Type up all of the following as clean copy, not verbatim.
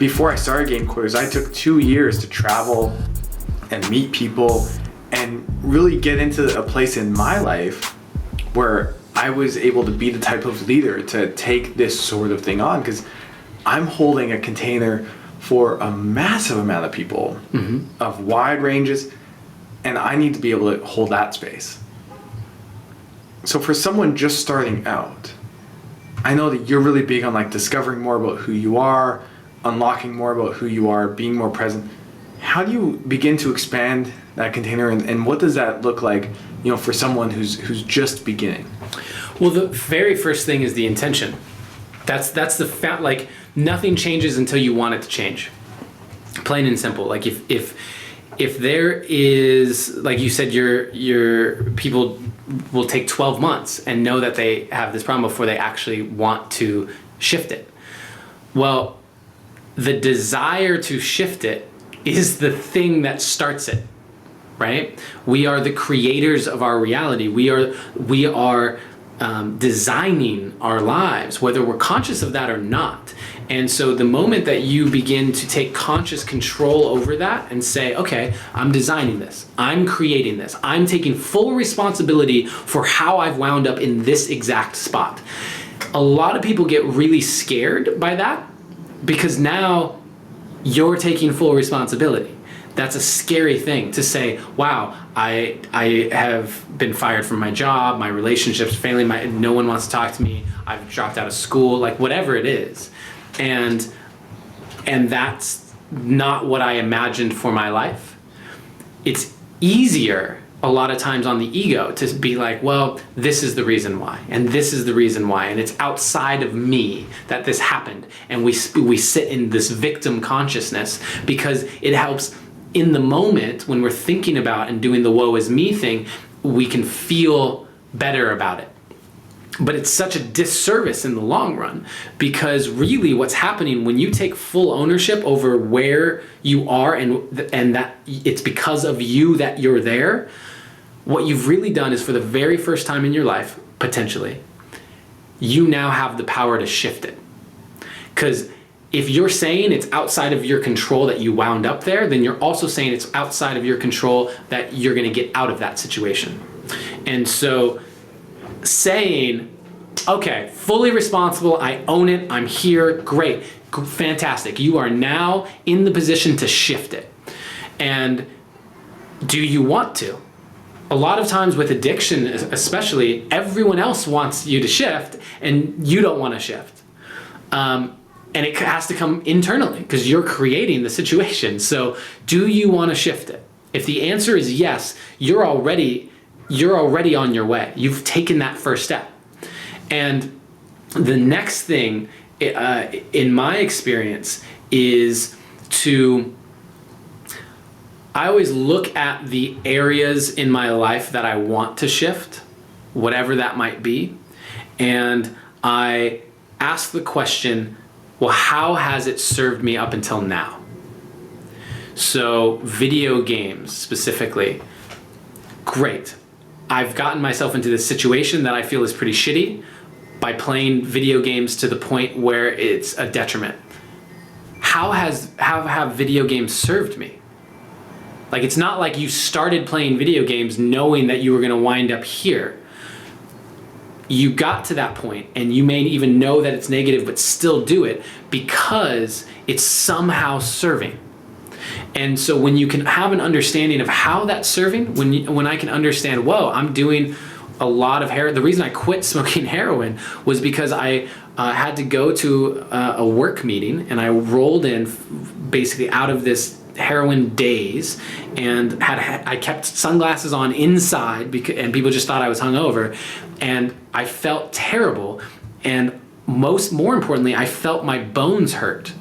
before I started Game Quarters, I took 2 years to travel and meet people and really get into a place in my life where I was able to be the type of leader to take this sort of thing on, because I'm holding a container for a massive amount of people of wide ranges, and I need to be able to hold that space. So for someone just starting out, I know that you're really big on like discovering more about who you are, unlocking more about who you are, being more present. How do you begin to expand that container, and what does that look like, for someone who's just beginning? Well, the very first thing is the intention. That's the fact. Like, nothing changes until you want it to change. Plain and simple. Like if there is, like you said, your people will take 12 months and know that they have this problem before they actually want to shift it. Well, the desire to shift it is the thing that starts it, right? We are the creators of our reality. We are designing our lives, whether we're conscious of that or not. And so the moment that you begin to take conscious control over that and say, okay, I'm designing this, I'm creating this, I'm taking full responsibility for how I've wound up in this exact spot. A lot of people get really scared by that because now you're taking full responsibility. That's a scary thing to say, wow, I have been fired from my job, my relationship's failing, no one wants to talk to me, I've dropped out of school, like whatever it is. And that's not what I imagined for my life. It's easier a lot of times on the ego to be like, well, this is the reason why, and this is the reason why, and it's outside of me that this happened. And we sit in this victim consciousness because it helps in the moment when we're thinking about and doing the woe is me thing, we can feel better about it. But it's such a disservice in the long run, because really what's happening when you take full ownership over where you are and that it's because of you that you're there, what you've really done is, for the very first time in your life, potentially, you now have the power to shift it. Because if you're saying it's outside of your control that you wound up there, then you're also saying it's outside of your control that you're going to get out of that situation. And so saying, okay, fully responsible, I own it, I'm here, great, fantastic. You are now in the position to shift it. And do you want to? A lot of times with addiction, especially, everyone else wants you to shift and you don't want to shift. And it has to come internally because you're creating the situation. So do you want to shift it? If the answer is yes, you're already on your way. You've taken that first step. And the next thing, in my experience, is I always look at the areas in my life that I want to shift, whatever that might be, and I ask the question, well, how has it served me up until now? So video games specifically, great. I've gotten myself into this situation that I feel is pretty shitty by playing video games to the point where it's a detriment. How have video games served me? Like, it's not like you started playing video games knowing that you were going to wind up here. You got to that point, and you may even know that it's negative, but still do it because it's somehow serving. And so when you can have an understanding of how that's serving, when I can understand, whoa, I'm doing a lot of heroin. The reason I quit smoking heroin was because I had to go to a work meeting, and I rolled in basically out of this heroin daze, and I kept sunglasses on inside and people just thought I was hungover, and I felt terrible, and more importantly, I felt my bones hurt.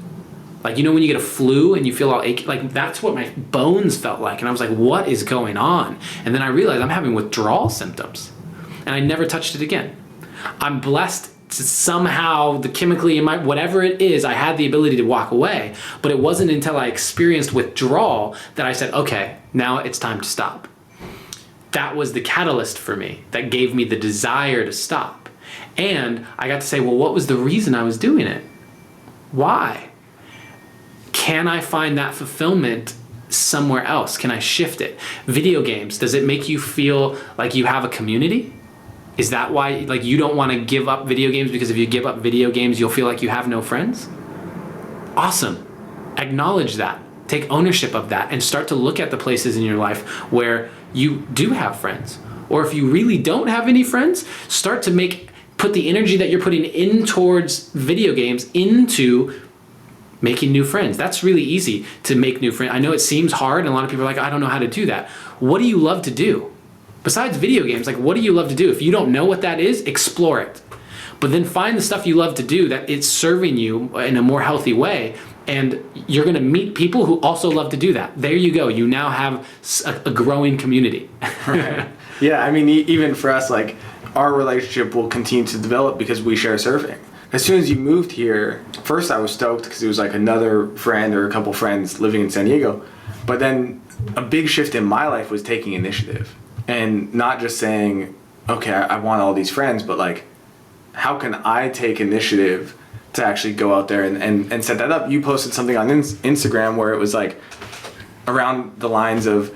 Like, when you get a flu and you feel all achy, like that's what my bones felt like. And I was like, what is going on? And then I realized I'm having withdrawal symptoms, and I never touched it again. I'm blessed to somehow, chemically in my, whatever it is, I had the ability to walk away. But it wasn't until I experienced withdrawal that I said, okay, now it's time to stop. That was the catalyst for me that gave me the desire to stop. And I got to say, well, what was the reason I was doing it? Why? can I find that fulfillment somewhere else? Can I shift it? Video games, does it make you feel like you have a community? Is that why, like, you don't want to give up video games, because if you give up video games, you'll feel like you have no friends? Awesome. Acknowledge that. Take ownership of that and start to look at the places in your life where you do have friends. Or if you really don't have any friends, start to put the energy that you're putting in towards video games into making new friends. That's really easy to make new friends. I know it seems hard, and a lot of people are like, I don't know how to do that. What do you love to do? Besides video games, like, what do you love to do? If you don't know what that is, explore it. But then find the stuff you love to do that it's serving you in a more healthy way, and you're going to meet people who also love to do that. There you go. You now have a growing community. Right. Yeah, I mean, even for us, like, our relationship will continue to develop because we share surfing. As soon as you moved here, first I was stoked because it was like another friend or a couple friends living in San Diego. But then a big shift in my life was taking initiative and not just saying, okay, I want all these friends, but like, how can I take initiative to actually go out there and set that up? You posted something on Instagram where it was like around the lines of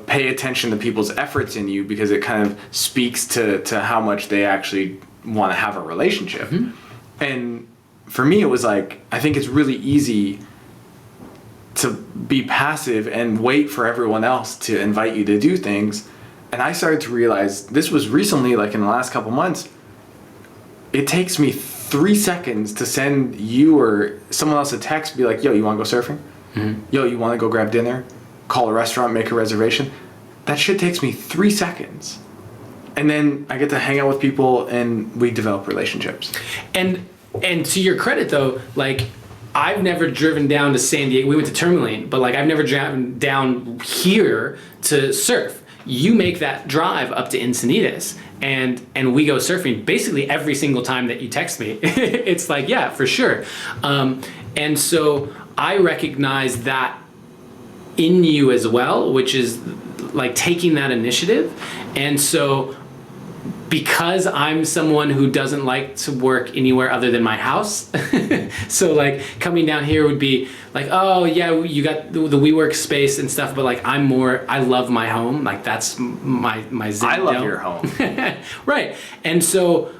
pay attention to people's efforts in you, because it kind of speaks to how much they actually want to have a relationship. Mm-hmm. And for me, it was like, I think it's really easy to be passive and wait for everyone else to invite you to do things. And I started to realize, this was recently, like in the last couple months, it takes me 3 seconds to send you or someone else a text, be like, yo, you want to go surfing? Mm-hmm. Yo, you want to go grab dinner? Call a restaurant, make a reservation. That shit takes me 3 seconds. And then I get to hang out with people and we develop relationships. And to your credit though, like, I've never driven down to San Diego. We went to Tourmaline, but like, I've never driven down here to surf. You make that drive up to Encinitas and we go surfing basically every single time that you text me. It's like, yeah, for sure. And so I recognize that in you as well, which is like taking that initiative. And so because I'm someone who doesn't like to work anywhere other than my house, so like coming down here would be like, oh yeah, you got the WeWork space and stuff, but like I love my home. Like that's my zen. I love your home. Right. And so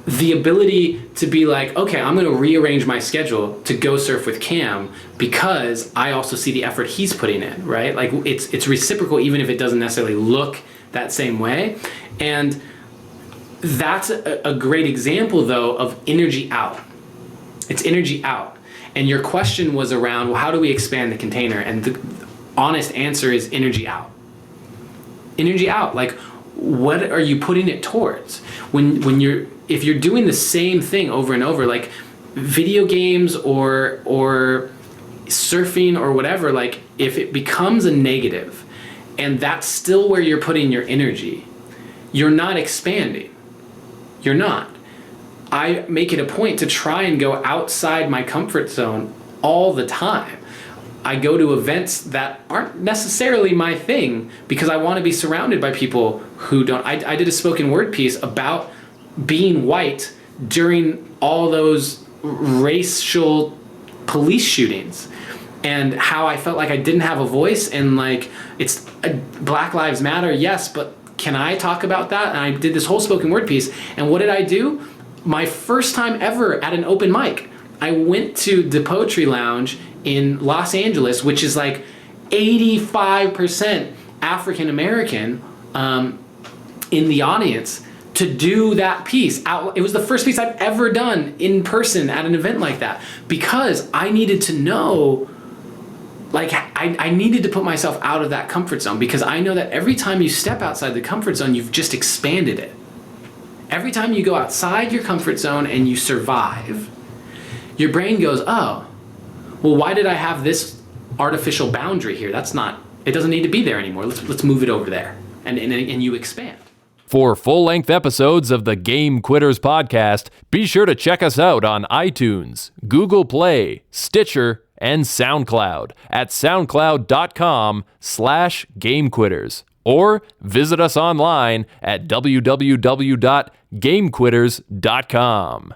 the ability to be like, okay, I'm going to rearrange my schedule to go surf with Cam because I also see the effort he's putting in, right? Like it's reciprocal, even if it doesn't necessarily look that same way. And that's a great example though of energy out. It's energy out. And your question was around, well, how do we expand the container? And the honest answer is energy out. Energy out. Like, what are you putting it towards? If you're doing the same thing over and over, like video games or surfing or whatever, like if it becomes a negative and that's still where you're putting your energy, you're not expanding. You're not. I make it a point to try and go outside my comfort zone all the time. I go to events that aren't necessarily my thing because I want to be surrounded by people who don't. I did a spoken word piece about being white during all those racial police shootings and how I felt like I didn't have a voice, and like it's Black Lives Matter, yes, but can I talk about that? And I did this whole spoken word piece. And what did I do? My first time ever at an open mic, I went to the Poetry Lounge in Los Angeles, which is like 85% African American in the audience, to do that piece. It was the first piece I've ever done in person at an event like that, because I needed to know, like I needed to put myself out of that comfort zone, because I know that every time you step outside the comfort zone, you've just expanded it. Every time you go outside your comfort zone and you survive, your brain goes, oh, well, why did I have this artificial boundary here? It doesn't need to be there anymore. Let's move it over there. And you expand. For full-length episodes of the Game Quitters podcast, be sure to check us out on iTunes, Google Play, Stitcher, and SoundCloud at soundcloud.com/GameQuitters, or visit us online at www.gamequitters.com.